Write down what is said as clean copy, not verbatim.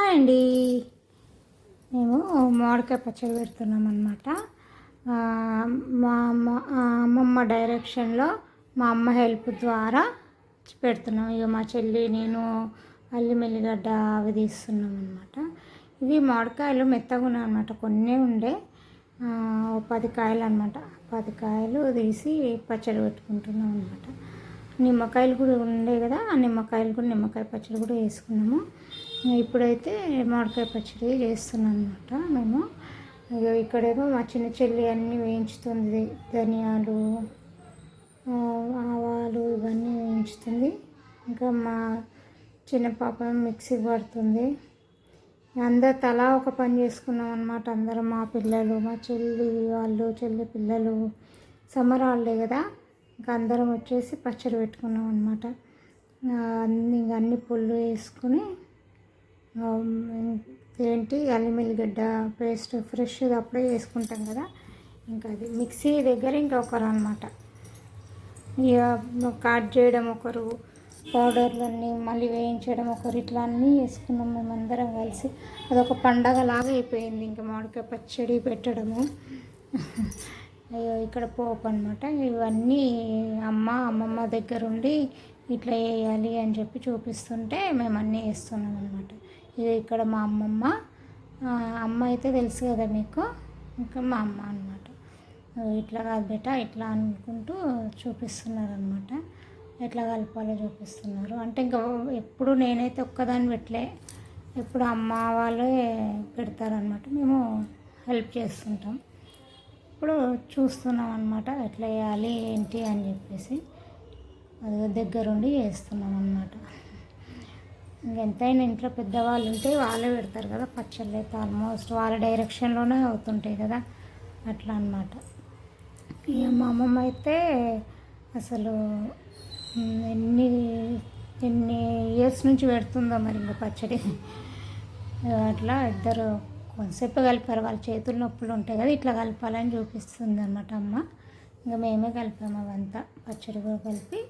Hi అండి. మేము మామిడికాయ పచ్చడి పెడుతున్నాం అన్నమాట. మా అమ్మమ్మ డైరెక్షన్లో మా అమ్మ హెల్ప్ ద్వారా పెడుతున్నాం. ఇక మా చెల్లి నేను అల్లం ఎల్లిగడ్డ అవి తీస్తున్నాం అన్నమాట. ఇవి మామిడికాయలు మెత్తగా ఉన్నాయి అన్నమాట. కొన్ని ఉండే 10 కాయలు అన్నమాట. 10 కాయలు తీసి పచ్చడి పెట్టుకుంటున్నాం అన్నమాట. నిమ్మకాయలు కూడా ఉండే కదా, ఆ నిమ్మకాయలు కూడా నిమ్మకాయ పచ్చడి కూడా వేసుకున్నాము. ఇప్పుడైతే మామిడికాయ పచ్చడి చేస్తున్నాం అన్నమాట. మేము ఇక్కడేమో మా చిన్న చెల్లి అన్నీ వేయించుతుంది. ధనియాలు, ఆవాలు ఇవన్నీ వేయించుతుంది. ఇంకా మా చిన్న పాప మిక్సీ పడుతుంది. అందరు తలా ఒక పని చేసుకున్నాం అన్నమాట. అందరం మా పిల్లలు, మా చెల్లి వాళ్ళు, చెల్లి పిల్లలు, సమ్మర్ హాలిడే కదా, ఇంకా అందరం వచ్చేసి పచ్చడి పెట్టుకున్నాం అన్నమాట. అన్ని పుల్లు వేసుకుని అల్లం ఎల్లిగడ్డ పేస్ట్ ఫ్రెష్గా అప్పుడే వేసుకుంటాం కదా, ఇంకా అది మిక్సీ దగ్గర ఇంకొకరు అన్నమాట. ఇక కట్ చేయడం ఒకరు, పౌడర్లన్నీ మళ్ళీ వేయించడం ఒకరు, ఇట్లా అన్నీ వేసుకున్నాం మేమందరం కలిసి. అదొక పండగలాగా అయిపోయింది ఇంకా మామిడికాయ పచ్చడి పెట్టడము. ఇక్కడ పోపు అనమాట. ఇవన్నీ అమ్మమ్మ దగ్గర ఉండి ఇట్లా వేయాలి అని చెప్పి చూపిస్తుంటే మేము అన్నీ వేస్తున్నాం అనమాట. ఇది ఇక్కడ మా అమ్మ అయితే తెలుసు కదా మీకు, ఇంకా మా అమ్మ అనమాట. ఇట్లా కాదు బెట ఇట్లా అనుకుంటూ చూపిస్తున్నారు అనమాట. ఎట్లా కలపాలో చూపిస్తున్నారు. అంటే ఇంకా ఎప్పుడు నేనైతే ఒక్కదాన్ని పెట్టలే, ఎప్పుడు అమ్మ వాళ్ళే పెడతారనమాట. మేము హెల్ప్ చేస్తుంటాం. ఇప్పుడు చూస్తున్నాం అనమాట ఎట్లా వేయాలి ఏంటి అని చెప్పేసి. అది దగ్గరుండి చేస్తున్నాం అన్నమాట. ఇంకెంతైనా ఇంట్లో పెద్దవాళ్ళు ఉంటే వాళ్ళే పెడతారు కదా పచ్చళ్ళు, అయితే ఆల్మోస్ట్ వాళ్ళ డైరెక్షన్లోనే అవుతుంటాయి కదా, అట్లా అన్నమాట. ఇక మా అమ్మమ్మ అయితే అసలు ఎన్ని ఇయర్స్ నుంచి పెడుతుందో మరి ఇంకా పచ్చడి. అట్లా ఇద్దరు కొంతసేపు కలిపారు. వాళ్ళ చేతులు నొప్పులు ఉంటాయి కదా, ఇట్లా కలపాలని చూపిస్తుంది అన్నమాట అమ్మ. ఇంకా మేమే కలిపాము అవంతా, పచ్చడి కూడా కలిపి